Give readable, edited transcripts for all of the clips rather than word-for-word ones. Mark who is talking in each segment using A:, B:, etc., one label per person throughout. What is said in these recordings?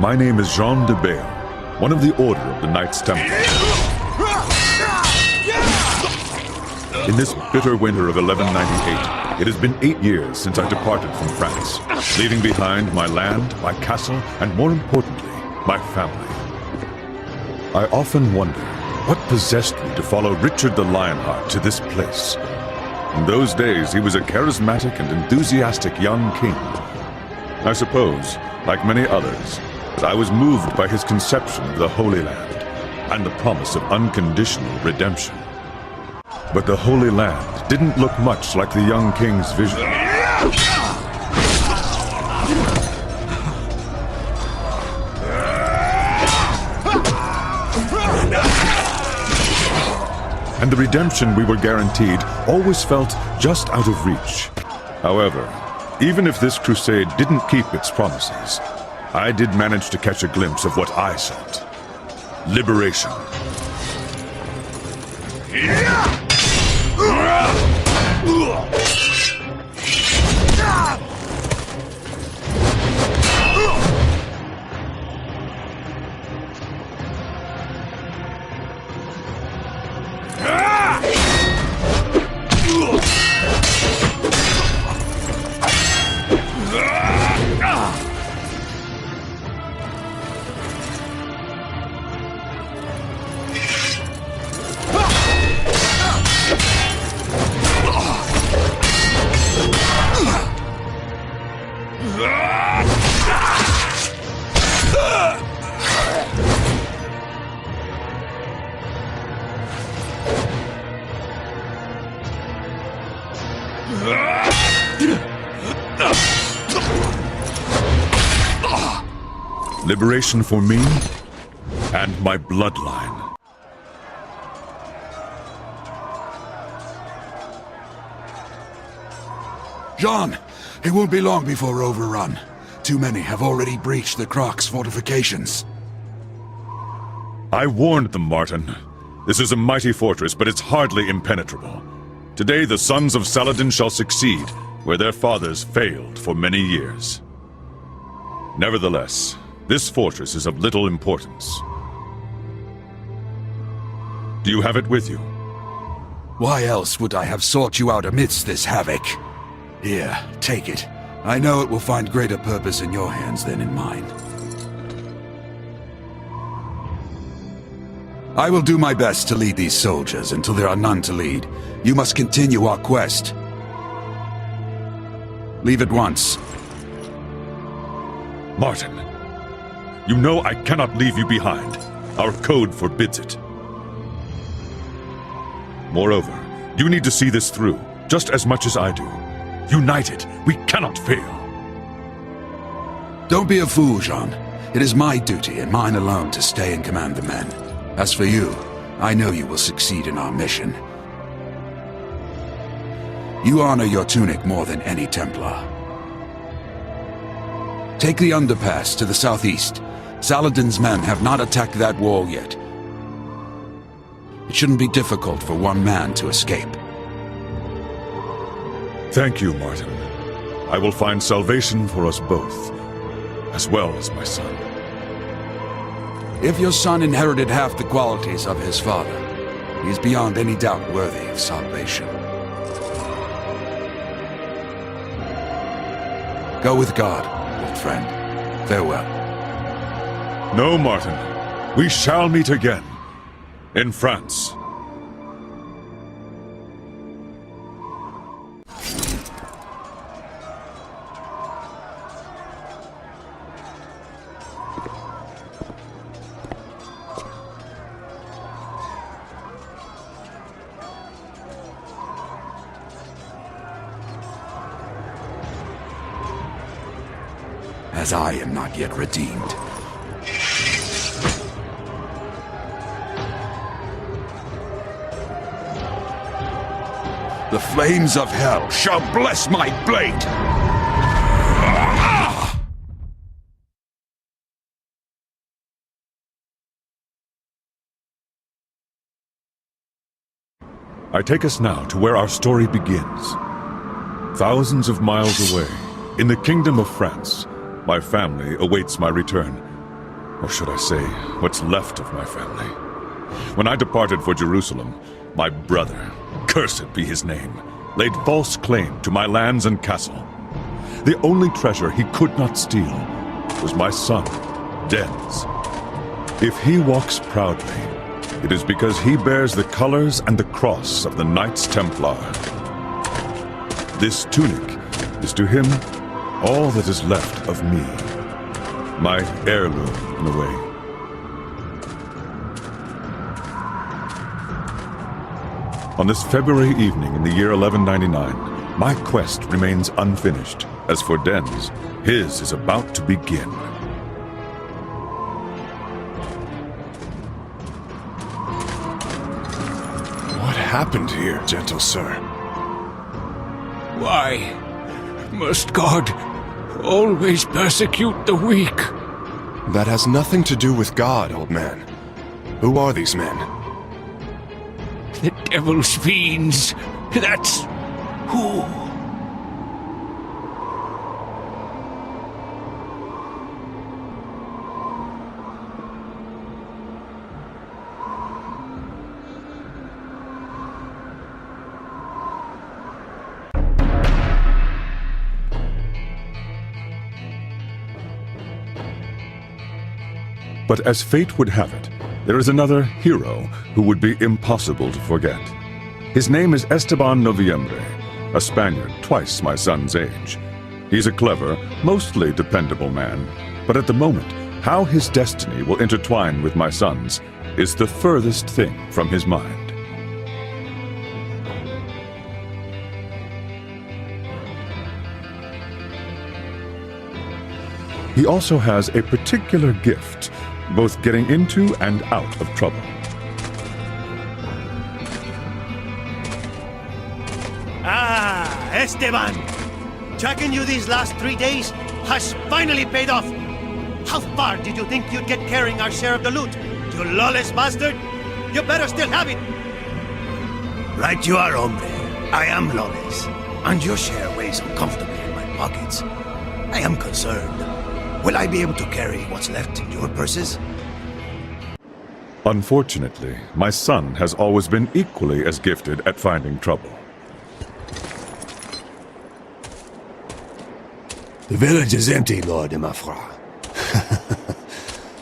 A: My name is Jean de Bale, one of the Order of the Knights Templar. In this bitter winter of 1198, it has been 8 years since I departed from France, leaving behind my land, my castle, and more importantly, my family. I often wonder what possessed me to follow Richard the Lionheart to this place. In those days, he was a charismatic and enthusiastic young king. I suppose, like many others, that I was moved by his conception of the Holy Land and the promise of unconditional redemption. But the Holy Land didn't look much like the young king's vision. And the redemption we were guaranteed always felt just out of reach. However, even if this crusade didn't keep its promises, I did manage to catch a glimpse of what I sought. Liberation. Liberation for me and my bloodline.
B: Jean, it won't be long before we're overrun. Too many have already breached the Croc's fortifications.
A: I warned them, Martin. This is a mighty fortress, but it's hardly impenetrable. Today the sons of Saladin shall succeed, where their fathers failed for many years. Nevertheless, this fortress is of little importance. Do you have it with you?
B: Why else would I have sought you out amidst this havoc? Here, take it. I know it will find greater purpose in your hands than in mine. I will do my best to lead these soldiers until there are none to lead. You must continue our quest. Leave at once.
A: Martin, you know I cannot leave you behind. Our code forbids it. Moreover, you need to see this through, just as much as I do. United, we cannot fail.
B: Don't be a fool, Jean. It is my duty and mine alone to stay and command the men. As for you, I know you will succeed in our mission. You honor your tunic more than any Templar. Take the underpass to the southeast. Saladin's men have not attacked that wall yet. It shouldn't be difficult for one man to escape.
A: Thank you, Martin. I will find salvation for us both, as well as my son.
B: If your son inherited half the qualities of his father, he is beyond any doubt worthy of salvation. Go with God, old friend. Farewell.
A: No, Martin. We shall meet again. In France.
B: As I am not yet redeemed. The flames of hell shall bless my blade!
A: I take us now to where our story begins. Thousands of miles away, in the Kingdom of France, my family awaits my return, Or should I say, what's left of my family. When I departed for Jerusalem, my brother, cursed be his name, laid false claim to my lands and castle. The only treasure he could not steal was my son, Dens. If he walks proudly, it is because he bears the colors and the cross of the Knights Templar. This tunic is to him all that is left of me, my heirloom in a way. On this February evening in the year 1199, my quest remains unfinished. As for Dens, his is about to begin.
C: What happened here, gentle sir?
D: Why must God always persecute the weak?
C: That has nothing to do with God, old man. Who are these men?
D: The devil's fiends. That's who.
A: But as fate would have it, there is another hero who would be impossible to forget. His name is Esteban Noviembre, a Spaniard twice my son's age. He's a clever, mostly dependable man, but at the moment, how his destiny will intertwine with my son's is the furthest thing from his mind. He also has a particular gift, both getting into and out of trouble.
E: Ah, Esteban! Tracking you these last 3 days has finally paid off. How far did you think you'd get carrying our share of the loot? You lawless bastard! You better still have it! Right you are, hombre. I am lawless. And your share weighs uncomfortably in my pockets. I am concerned. Will I be able to carry what's left in your purses?
A: Unfortunately, my son has always been equally as gifted at finding trouble.
F: The village is empty, Lord de Mafra.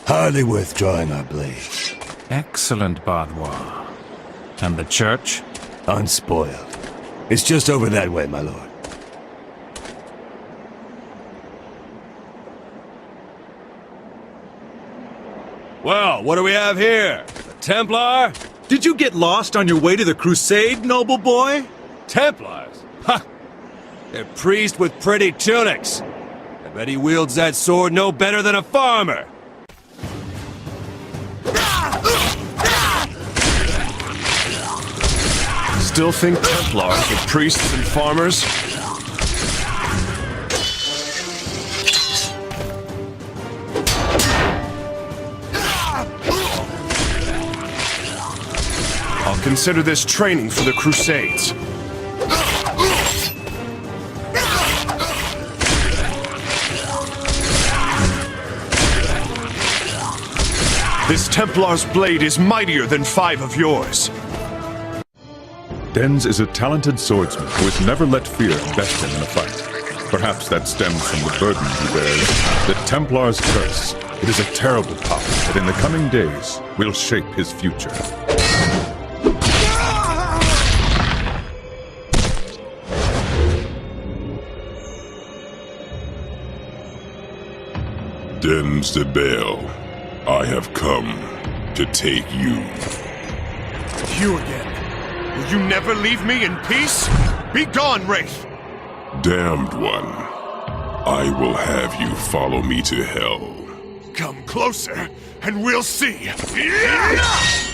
F: Hardly worth drawing our blade.
G: Excellent, Bardois. And the church?
F: Unspoiled. It's just over that way, my lord.
H: Well, what do we have here? The Templar?
I: Did you get lost on your way to the Crusade, noble boy?
H: Templars? Ha! They're priests with pretty tunics. I bet he wields that sword no better than a farmer.
C: Still think Templars are priests and farmers? I'll consider this training for the Crusades. This Templar's blade is mightier than 5 of yours.
A: Dens is a talented swordsman who has never let fear best him in a fight. Perhaps that stems from the burden he bears, the Templar's curse. It is a terrible power that in the coming days will shape his future.
J: Dens de Bale, I have come to take you.
C: You again? Will you never leave me in peace? Be gone, Wraith!
J: Damned one, I will have you follow me to hell.
C: Come closer, and we'll see. Yeah!